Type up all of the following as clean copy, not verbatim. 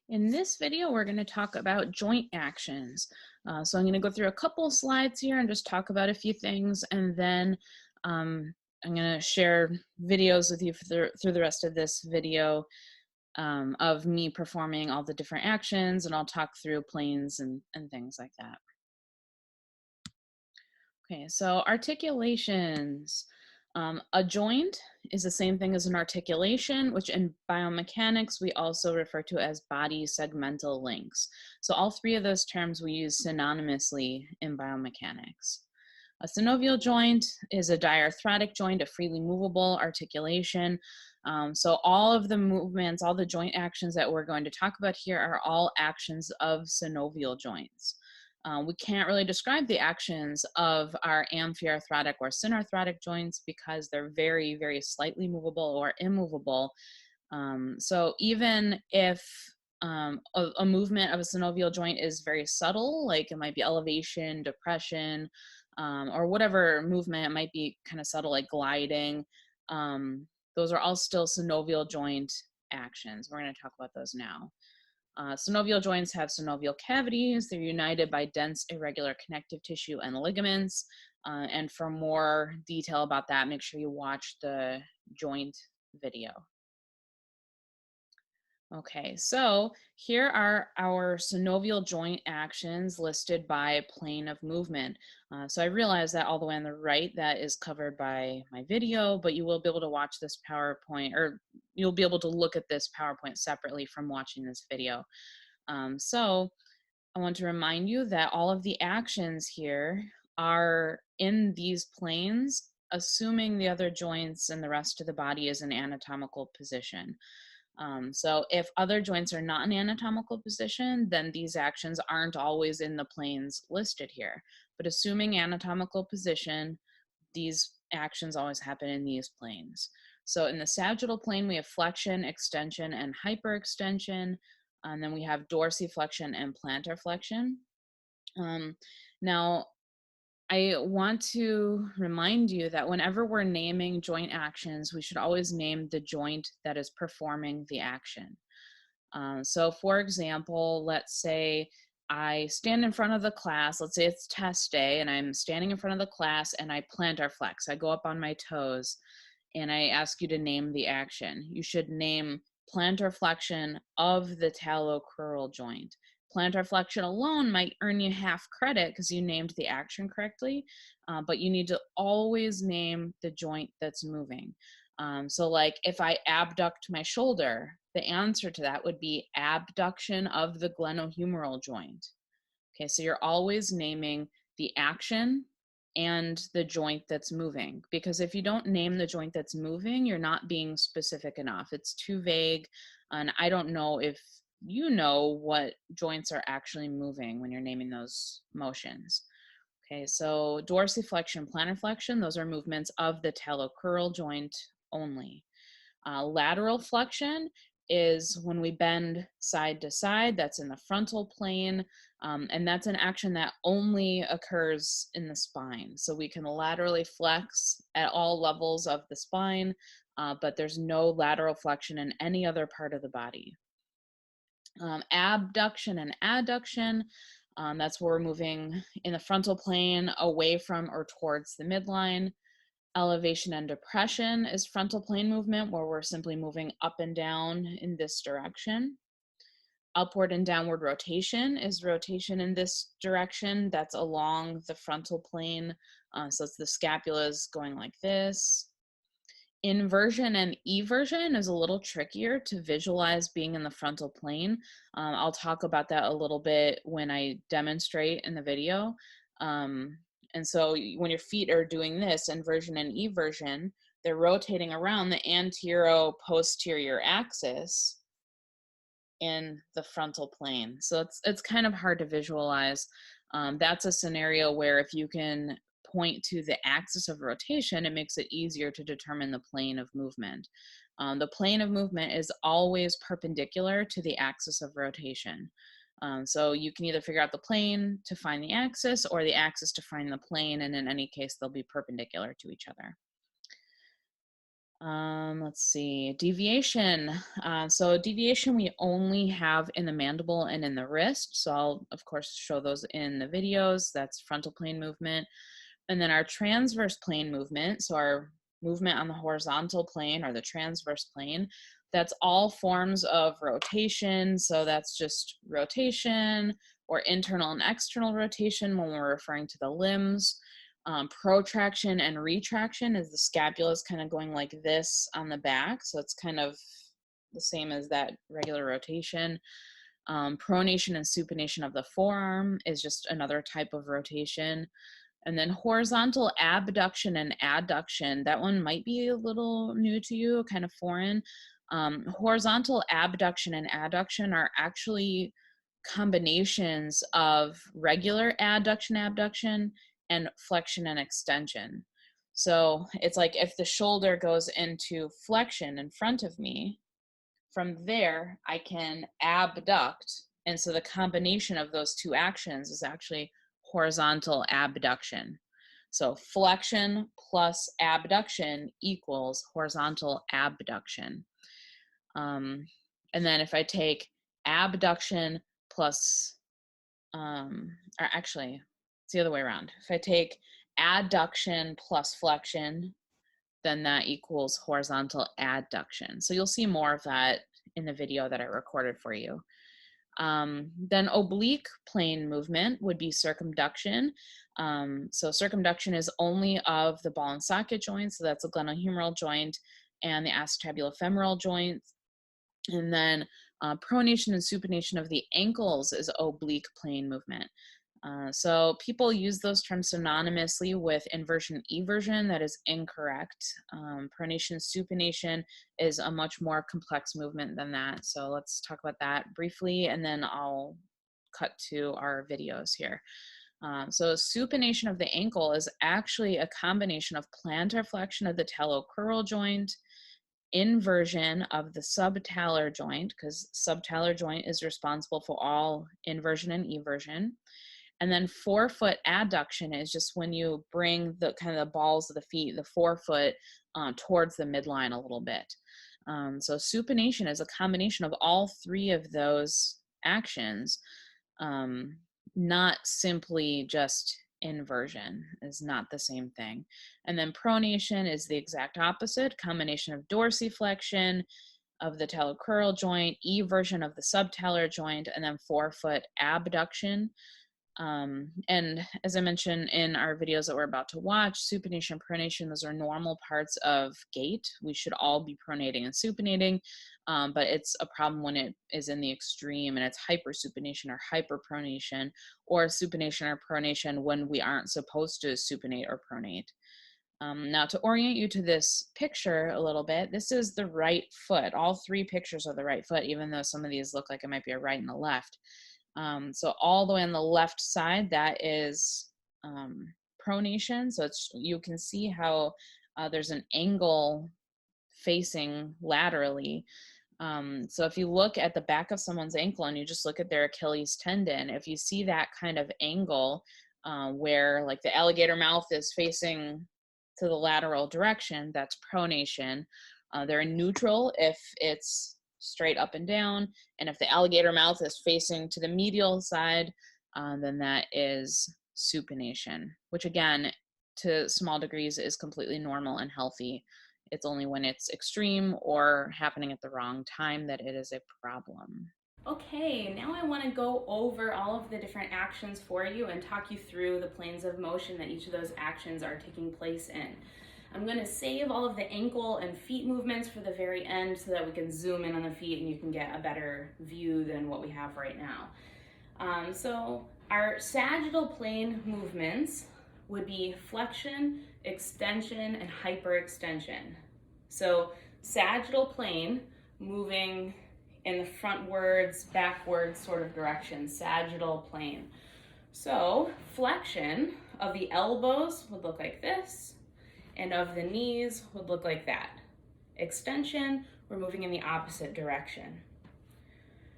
In this video, we're going to talk about joint actions. So I'm going to go through a couple slides here and just talk about a few things, and then I'm going to share videos with you through the rest of this video of me performing all the different actions, and I'll talk through planes and things like that. Okay, so articulations. A joint is the same thing as an articulation, which in biomechanics we also refer to as body segmental links. So all three of those terms we use synonymously in biomechanics. A synovial joint is a diarthrotic joint, a freely movable articulation. So all of the movements, all the joint actions that we're going to talk about here are all actions of synovial joints. We can't really describe the actions of our amphiarthrotic or synarthrotic joints because they're very, very slightly movable or immovable. So even if a movement of a synovial joint is very subtle, like it might be elevation, depression, or whatever movement, it might be kind of subtle, like gliding. Those are all still synovial joint actions. We're going to talk about those now. Synovial joints have synovial cavities. They're united by dense, irregular connective tissue and ligaments. And for more detail about that, make sure you watch the joint video. Okay, so here are our synovial joint actions listed by plane of movement. So I realize that all the way on the right, that is covered by my video, but you will be able to watch this PowerPoint, or you'll be able to look at this PowerPoint separately from watching this video. So I want to remind you that all of the actions here are in these planes, assuming the other joints and the rest of the body is in anatomical position. So if other joints are not in anatomical position, then these actions aren't always in the planes listed here. But assuming anatomical position, these actions always happen in these planes. So in the sagittal plane, we have flexion, extension, and hyperextension. And then we have dorsiflexion and plantarflexion. Now, I want to remind you that whenever we're naming joint actions, we should always name the joint that is performing the action. So for example, let's say I stand in front of the class, let's say it's test day, and I'm standing in front of the class and I plantar flex. I go up on my toes and I ask you to name the action. You should name plantar flexion of the talocrural joint. Plantar flexion alone might earn you half credit because you named the action correctly, but you need to always name the joint that's moving. So like if I abduct my shoulder, the answer to that would be abduction of the glenohumeral joint. Okay, so you're always naming the action and the joint that's moving, because if you don't name the joint that's moving, you're not being specific enough. It's too vague, and I don't know if you know what joints are actually moving when you're naming those motions. Okay, so dorsiflexion, plantarflexion, those are movements of the talocrural joint only. Lateral flexion is when we bend side to side. That's in the frontal plane, and that's an action that only occurs in the spine. So we can laterally flex at all levels of the spine, but there's no lateral flexion in any other part of the body. Abduction and adduction, that's where we're moving in the frontal plane away from or towards the midline. Elevation and depression is frontal plane movement, where we're simply moving up and down in this direction. Upward and downward rotation is rotation in this direction. That's along the frontal plane. So it's the scapulas going like this. Inversion and eversion is a little trickier to visualize being in the frontal plane. I'll talk about that a little bit when I demonstrate in the video. And so when your feet are doing this, inversion and eversion, they're rotating around the antero-posterior axis in the frontal plane. So it's kind of hard to visualize. That's a scenario where if you can point to the axis of rotation, it makes it easier to determine the plane of movement. The plane of movement is always perpendicular to the axis of rotation. So you can either figure out the plane to find the axis or the axis to find the plane, and in any case, they'll be perpendicular to each other. Let's see, deviation. So deviation we only have in the mandible and in the wrist. So I'll of course show those in the videos. That's frontal plane movement. And then our transverse plane movement, so our movement on the horizontal plane or the transverse plane, that's all forms of rotation. So that's just rotation or internal and external rotation when we're referring to the limbs. Protraction and retraction is the scapula is kind of going like this on the back. So it's kind of the same as that regular rotation. Pronation and supination of the forearm is just another type of rotation. And then horizontal abduction and adduction, that one might be a little new to you, kind of foreign. Horizontal abduction and adduction are actually combinations of regular adduction, abduction, and flexion and extension. So it's like if the shoulder goes into flexion in front of me, from there I can abduct. And so the combination of those two actions is actually horizontal abduction. So flexion plus abduction equals horizontal abduction. And then if I take abduction plus, or actually, it's the other way around. If I take adduction plus flexion, then that equals horizontal adduction. So you'll see more of that in the video that I recorded for you. Then oblique plane movement would be circumduction. So circumduction is only of the ball and socket joints. So that's the glenohumeral joint and the acetabulofemoral joint. And then pronation and supination of the ankles is oblique plane movement. So people use those terms synonymously with inversion, eversion. That is incorrect. Pronation, supination is a much more complex movement than that. So let's talk about that briefly, and then I'll cut to our videos here. So supination of the ankle is actually a combination of plantarflexion of the talocrural joint, inversion of the subtalar joint, because subtalar joint is responsible for all inversion and eversion. And then forefoot adduction is just when you bring the kind of the balls of the feet, the forefoot, towards the midline a little bit. So supination is a combination of all three of those actions, not simply just inversion is not the same thing. And then pronation is the exact opposite, combination of dorsiflexion of the talocrural joint, eversion of the subtalar joint, and then forefoot abduction. And as I mentioned in our videos that we're about to watch, supination, pronation, those are normal parts of gait. We should all be pronating and supinating, but it's a problem when it is in the extreme and it's hypersupination or hyperpronation, or supination or pronation when we aren't supposed to supinate or pronate. Now, to orient you to this picture a little bit, this is the right foot. All three pictures are the right foot, even though some of these look like it might be a right and a left. So all the way on the left side, that is pronation. So you can see how there's an angle facing laterally. So if you look at the back of someone's ankle and you just look at their Achilles tendon, if you see that kind of angle where like the alligator mouth is facing to the lateral direction, that's pronation. They're in neutral if it's straight up and down, and if the alligator mouth is facing to the medial side, then that is supination, which again, to small degrees, is completely normal and healthy. It's only when it's extreme or happening at the wrong time that it is a problem. Okay, now I want to go over all of the different actions for you and talk you through the planes of motion that each of those actions are taking place in. I'm going to save all of the ankle and feet movements for the very end so that we can zoom in on the feet and you can get a better view than what we have right now. So our sagittal plane movements would be flexion, extension, and hyperextension. So sagittal plane, moving in the frontwards, backwards sort of direction, sagittal plane. So flexion of the elbows would look like this, and of the knees would look like that. Extension, we're moving in the opposite direction.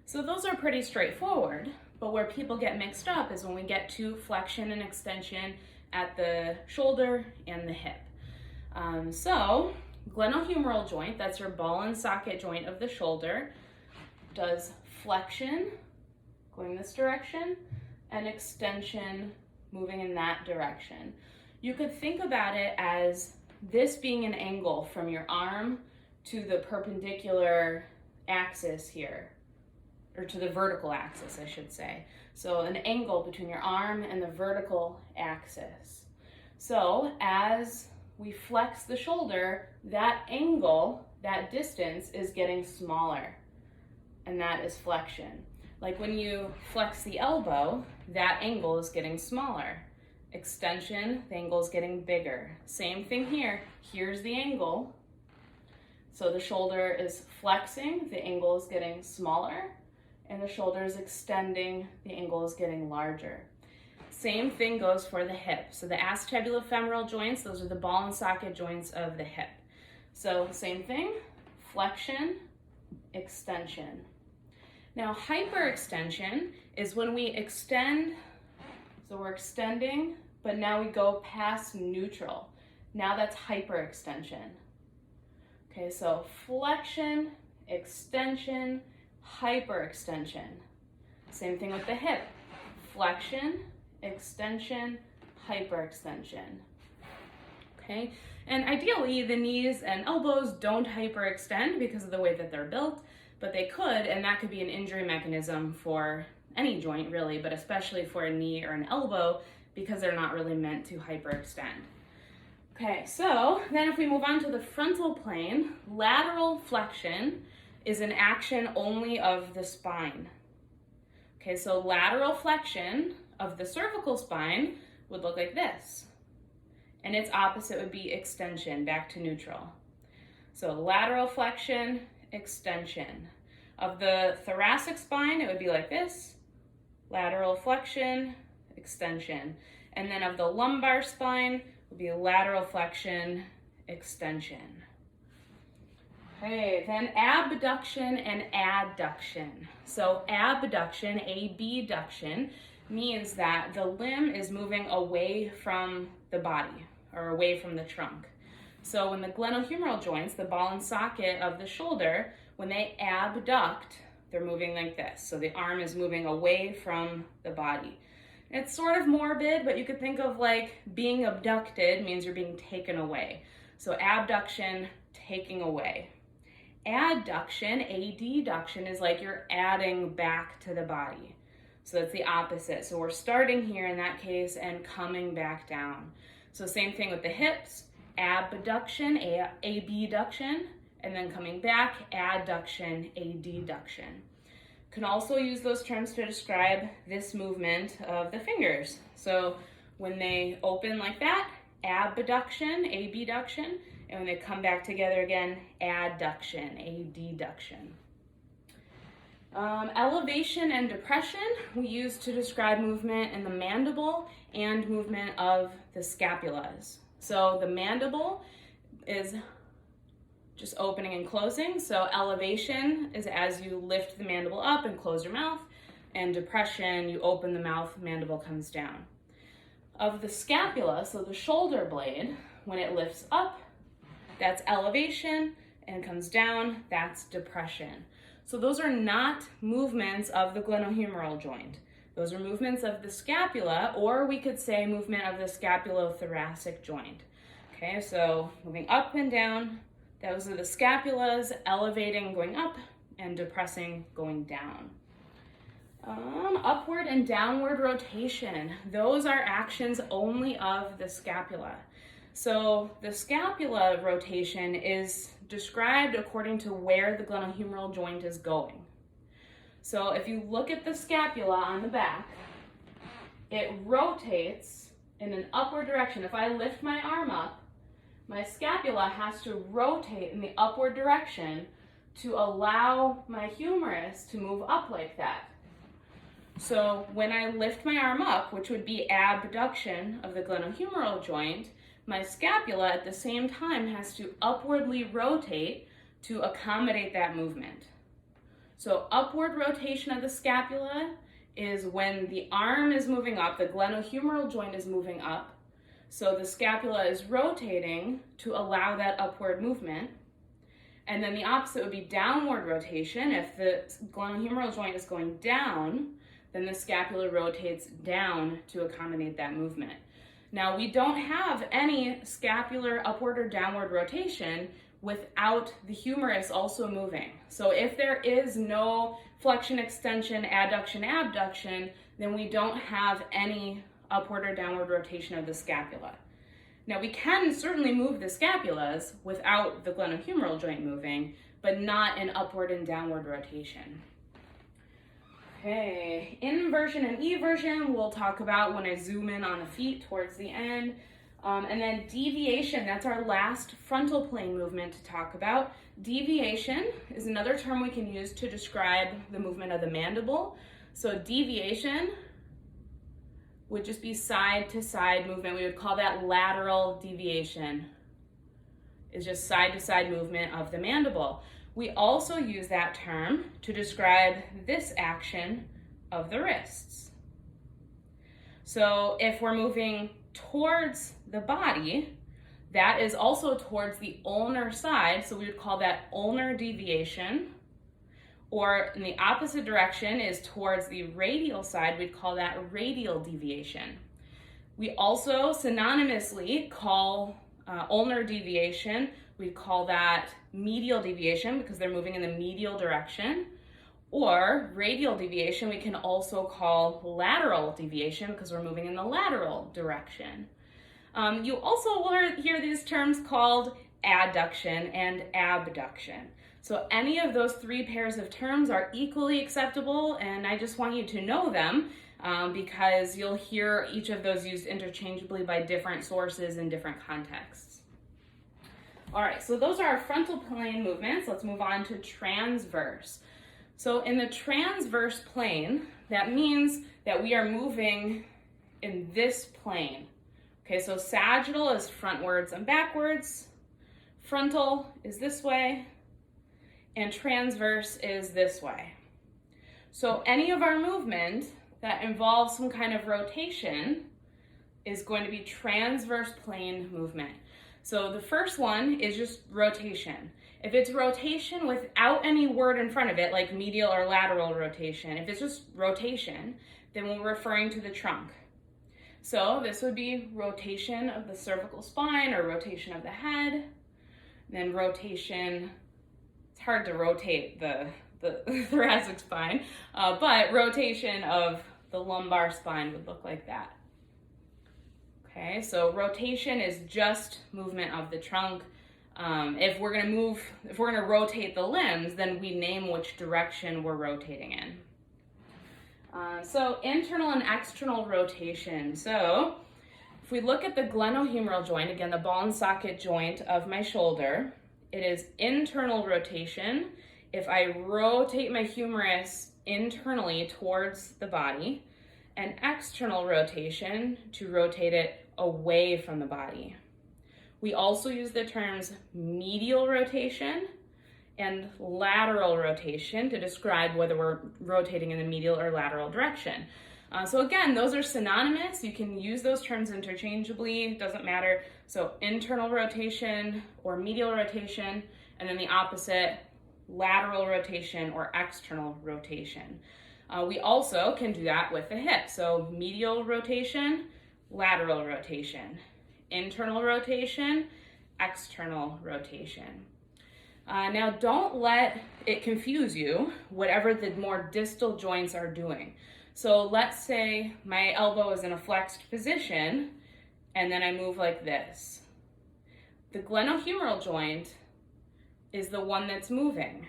So those are pretty straightforward, but where people get mixed up is when we get to flexion and extension at the shoulder and the hip. So glenohumeral joint, that's your ball and socket joint of the shoulder, does flexion, going this direction, and extension, moving in that direction. You could think about it as this being an angle from your arm to the perpendicular axis here, or to the vertical axis, I should say. So an angle between your arm and the vertical axis. So as we flex the shoulder, that angle, that distance is getting smaller, and that is flexion. Like when you flex the elbow, that angle is getting smaller. Extension, the angle is getting bigger. Same thing here. Here's the angle. So the shoulder is flexing, the angle is getting smaller, and the shoulder is extending, the angle is getting larger. Same thing goes for the hip. So the acetabulofemoral joints, those are the ball and socket joints of the hip. So same thing, flexion, extension. Now hyperextension is when we extend, so we're extending, but now we go past neutral. Now that's hyperextension. Okay, so flexion, extension, hyperextension. Same thing with the hip. Flexion, extension, hyperextension. Okay, and ideally the knees and elbows don't hyperextend because of the way that they're built, but they could, and that could be an injury mechanism for any joint really, but especially for a knee or an elbow because they're not really meant to hyperextend. Okay, so then if we move on to the frontal plane, lateral flexion is an action only of the spine. Okay, so lateral flexion of the cervical spine would look like this. And its opposite would be extension, back to neutral. So lateral flexion, extension. Of the thoracic spine, it would be like this. Lateral flexion, extension. And then of the lumbar spine, would be lateral flexion, extension. Okay, then abduction and adduction. So abduction, abduction, means that the limb is moving away from the body or away from the trunk. So when the glenohumeral joints, the ball and socket of the shoulder, when they abduct, they're moving like this. So the arm is moving away from the body. It's sort of morbid, but you could think of like being abducted means you're being taken away. So abduction, taking away. Adduction, adduction, is like you're adding back to the body. So that's the opposite. So we're starting here in that case and coming back down. So same thing with the hips, abduction, abduction, and then coming back, adduction, adduction. Can also use those terms to describe this movement of the fingers. So when they open like that, abduction, abduction, and when they come back together again, adduction, adduction. Elevation and depression we use to describe movement in the mandible and movement of the scapulas. So the mandible is just opening and closing. So elevation is as you lift the mandible up and close your mouth, and depression, you open the mouth, mandible comes down. Of the scapula, so the shoulder blade, when it lifts up, that's elevation, and comes down, that's depression. So those are not movements of the glenohumeral joint. Those are movements of the scapula, or we could say movement of the scapulothoracic joint. Okay, so moving up and down, those are the scapulas, elevating, going up, and depressing, going down. Upward and downward rotation. Those are actions only of the scapula. So the scapula rotation is described according to where the glenohumeral joint is going. So if you look at the scapula on the back, it rotates in an upward direction. If I lift my arm up, my scapula has to rotate in the upward direction to allow my humerus to move up like that. So when I lift my arm up, which would be abduction of the glenohumeral joint, my scapula at the same time has to upwardly rotate to accommodate that movement. So upward rotation of the scapula is when the arm is moving up, the glenohumeral joint is moving up. So the scapula is rotating to allow that upward movement. And then the opposite would be downward rotation. If the glenohumeral joint is going down, then the scapula rotates down to accommodate that movement. Now, we don't have any scapular upward or downward rotation without the humerus also moving. So if there is no flexion, extension, adduction, abduction, then we don't have any upward or downward rotation of the scapula. Now, we can certainly move the scapulas without the glenohumeral joint moving, but not an upward and downward rotation. Okay, inversion and eversion we'll talk about when I zoom in on the feet towards the end. And then deviation, that's our last frontal plane movement to talk about. Deviation is another term we can use to describe the movement of the mandible. So deviation would just be side to side movement. We would call that lateral deviation. It's just side to side movement of the mandible. We also use that term to describe this action of the wrists. So if we're moving towards the body, that is also towards the ulnar side, so we would call that ulnar deviation. Or in the opposite direction is towards the radial side, we'd call that radial deviation. We also synonymously call ulnar deviation, we'd call that medial deviation because they're moving in the medial direction. Or radial deviation, we can also call lateral deviation because we're moving in the lateral direction. You also will hear these terms called adduction and abduction. So any of those three pairs of terms are equally acceptable, and I just want you to know them because you'll hear each of those used interchangeably by different sources in different contexts. All right, so those are our frontal plane movements. Let's move on to transverse. So in the transverse plane, that means that we are moving in this plane. Okay, so sagittal is frontwards and backwards, frontal is this way, and transverse is this way. So any of our movement that involves some kind of rotation is going to be transverse plane movement. So the first one is just rotation. If it's rotation without any word in front of it, like medial or lateral rotation, if it's just rotation, then we're referring to the trunk. So this would be rotation of the cervical spine or rotation of the head, then rotation, it's hard to rotate the thoracic spine, but rotation of the lumbar spine would look like that. Okay, so rotation is just movement of the trunk. If we're gonna rotate the limbs, then we name which direction we're rotating in. So internal and external rotation. So if we look at the glenohumeral joint, again, the ball and socket joint of my shoulder, it is internal rotation if I rotate my humerus internally towards the body, and external rotation to rotate it away from the body. We also use the terms medial rotation and lateral rotation to describe whether we're rotating in the medial or lateral direction. So again, those are synonymous. You can use those terms interchangeably, it doesn't matter. So internal rotation or medial rotation, and then the opposite, lateral rotation or external rotation. We also can do that with the hip. So medial rotation, lateral rotation, internal rotation, external rotation. Now don't let it confuse you, whatever the more distal joints are doing. So let's say my elbow is in a flexed position and then I move like this. The glenohumeral joint is the one that's moving.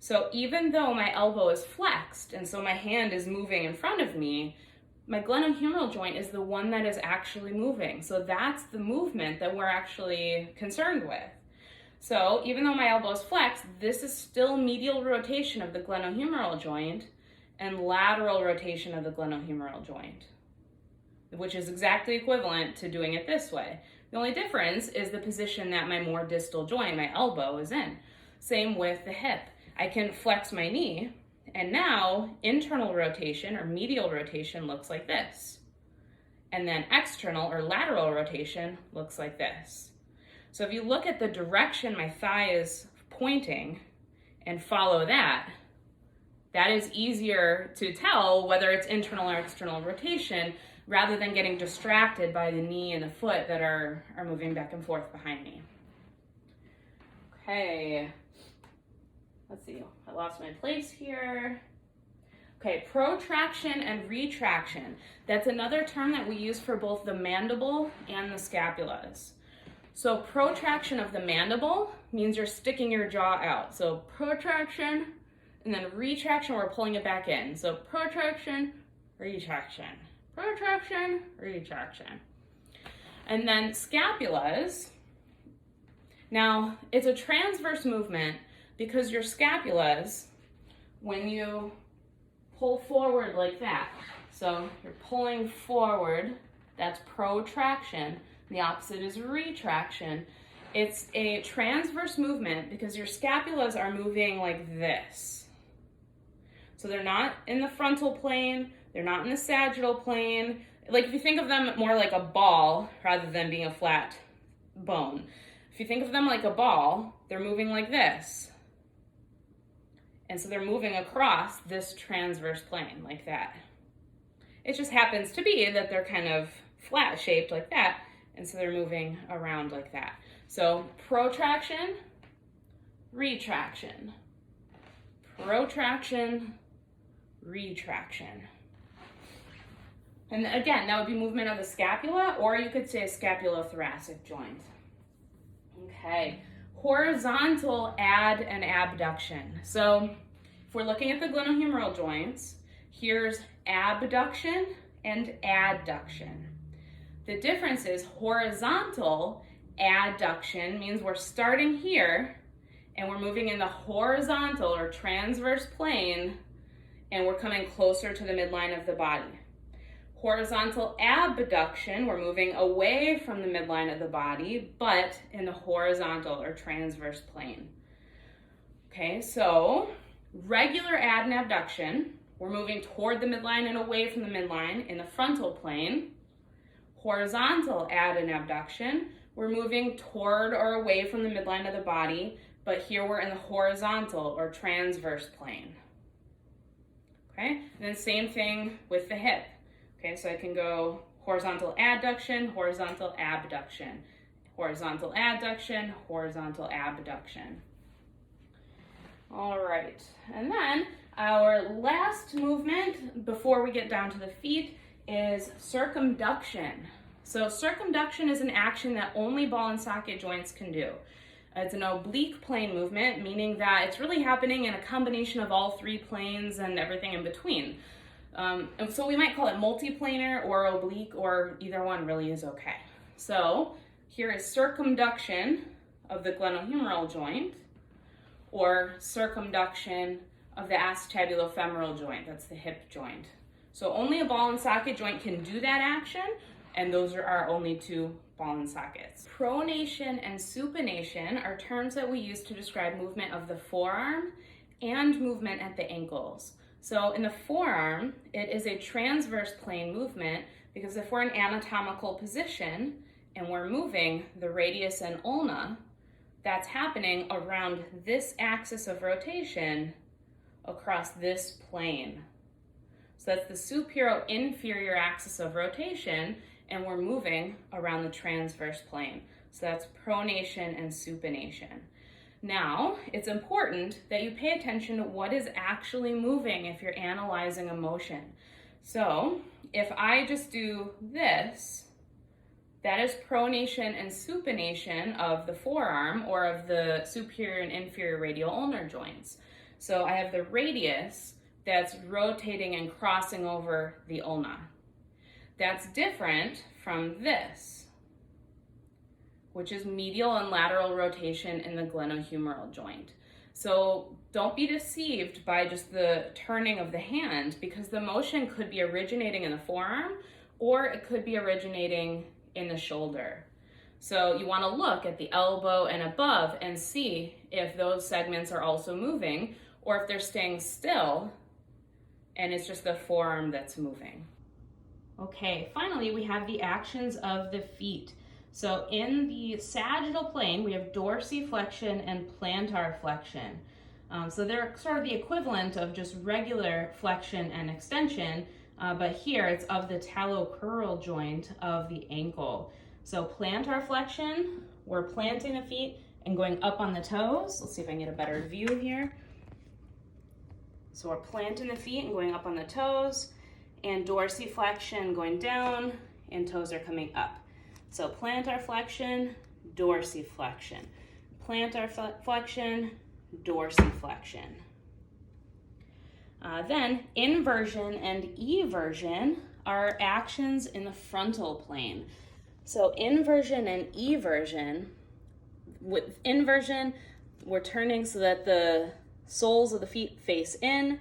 So even though my elbow is flexed and so my hand is moving in front of me, my glenohumeral joint is the one that is actually moving. So that's the movement that we're actually concerned with. So even though my elbow is flexed, this is still medial rotation of the glenohumeral joint and lateral rotation of the glenohumeral joint, which is exactly equivalent to doing it this way. The only difference is the position that my more distal joint, my elbow, is in. Same with the hip. I can flex my knee, and now internal rotation or medial rotation looks like this. And then external or lateral rotation looks like this. So if you look at the direction my thigh is pointing and follow that, that is easier to tell whether it's internal or external rotation rather than getting distracted by the knee and the foot that are moving back and forth behind me. Okay, let's see, I lost my place here. Okay, protraction and retraction. That's another term that we use for both the mandible and the scapulas. So protraction of the mandible means you're sticking your jaw out. So protraction, and then retraction, we're pulling it back in. So protraction, retraction, protraction, retraction. And then scapulas. Now, it's a transverse movement because your scapulas, when you pull forward like that, so you're pulling forward, that's protraction. The opposite is retraction. It's a transverse movement because your scapulas are moving like this. So they're not in the frontal plane, they're not in the sagittal plane. Like if you think of them more like a ball rather than being a flat bone. If you think of them like a ball, they're moving like this. And so they're moving across this transverse plane like that. It just happens to be that they're kind of flat shaped like that, and so they're moving around like that. So protraction, retraction, protraction, retraction. And again, that would be movement of the scapula, or you could say a scapulothoracic joint. Okay, horizontal add and abduction. So if we're looking at the glenohumeral joints, here's abduction and adduction. The difference is horizontal adduction means we're starting here and we're moving in the horizontal or transverse plane and we're coming closer to the midline of the body. Horizontal abduction, we're moving away from the midline of the body, but in the horizontal or transverse plane. Okay, so regular add and abduction, we're moving toward the midline and away from the midline in the frontal plane. Horizontal add and abduction, we're moving toward or away from the midline of the body, but here we're in the horizontal or transverse plane. Okay, and then same thing with the hip. Okay, so I can go horizontal adduction, horizontal abduction, horizontal adduction, horizontal abduction. All right, and then our last movement before we get down to the feet is circumduction. So circumduction is an action that only ball and socket joints can do. It's an oblique plane movement, meaning that it's really happening in a combination of all three planes and everything in between. And so we might call it multiplanar or oblique, or either one really is okay. So here is circumduction of the glenohumeral joint, or circumduction of the acetabulofemoral joint, that's the hip joint. So only a ball and socket joint can do that action, and those are our only two ball and sockets. Pronation and supination are terms that we use to describe movement of the forearm and movement at the ankles. So in the forearm, it is a transverse plane movement because if we're in anatomical position and we're moving the radius and ulna, that's happening around this axis of rotation across this plane. So that's the superior-inferior axis of rotation, and we're moving around the transverse plane. So that's pronation and supination. Now, it's important that you pay attention to what is actually moving if you're analyzing a motion. So, if I just do this, that is pronation and supination of the forearm or of the superior and inferior radial ulnar joints. So I have the radius that's rotating and crossing over the ulna. That's different from this, which is medial and lateral rotation in the glenohumeral joint. So don't be deceived by just the turning of the hand, because the motion could be originating in the forearm or it could be originating in the shoulder. So you want to look at the elbow and above and see if those segments are also moving or if they're staying still and it's just the forearm that's moving. Okay, finally we have the actions of the feet. So in the sagittal plane, we have dorsiflexion and plantarflexion. So they're sort of the equivalent of just regular flexion and extension, but here it's of the talocrural joint of the ankle. So plantarflexion, we're planting the feet and going up on the toes. Let's see if I can get a better view here. So we're planting the feet and going up on the toes, and dorsiflexion going down, and toes are coming up. So plantarflexion, dorsiflexion. Plantarflexion, dorsiflexion. Then inversion and eversion are actions in the frontal plane. So inversion and eversion, with inversion, we're turning so that the soles of the feet face in.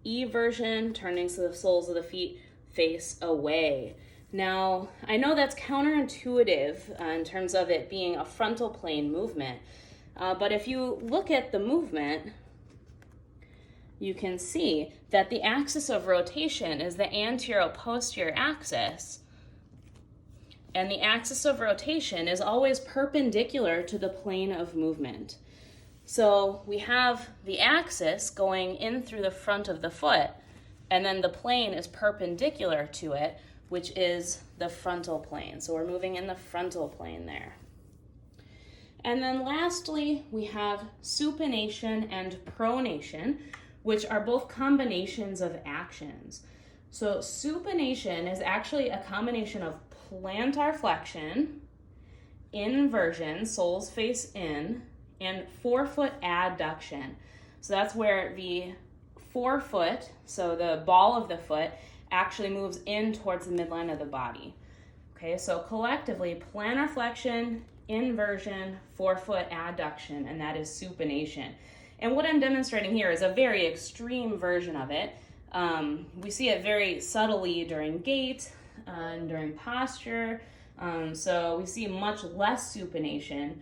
Eversion, turning so the soles of the feet face away. Now, I know that's counterintuitive in terms of it being a frontal plane movement, but if you look at the movement, you can see that the axis of rotation is the anterior-posterior axis, and the axis of rotation is always perpendicular to the plane of movement. So we have the axis going in through the front of the foot, and then the plane is perpendicular to it, which is the frontal plane. So we're moving in the frontal plane there. And then lastly, we have supination and pronation, which are both combinations of actions. So supination is actually a combination of plantarflexion, inversion, soles face in, and forefoot adduction. So that's where the forefoot, so the ball of the foot, actually moves in towards the midline of the body. Okay, so collectively, plantarflexion, inversion, forefoot adduction, and that is supination. And what I'm demonstrating here is a very extreme version of it. We see it very subtly during gait and during posture. So we see much less supination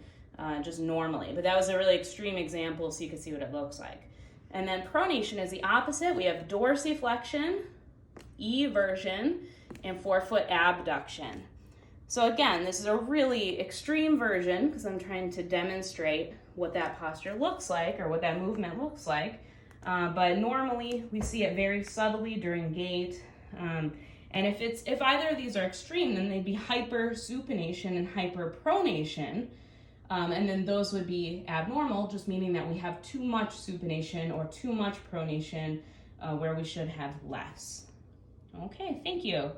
just normally, but that was a really extreme example so you can see what it looks like. And then pronation is the opposite. We have dorsiflexion, eversion, and forefoot abduction. So again, this is a really extreme version because I'm trying to demonstrate what that posture looks like or what that movement looks like. But normally we see it very subtly during gait. And if either of these are extreme, then they'd be hypersupination and hyperpronation. And then those would be abnormal, just meaning that we have too much supination or too much pronation where we should have less. Okay, thank you.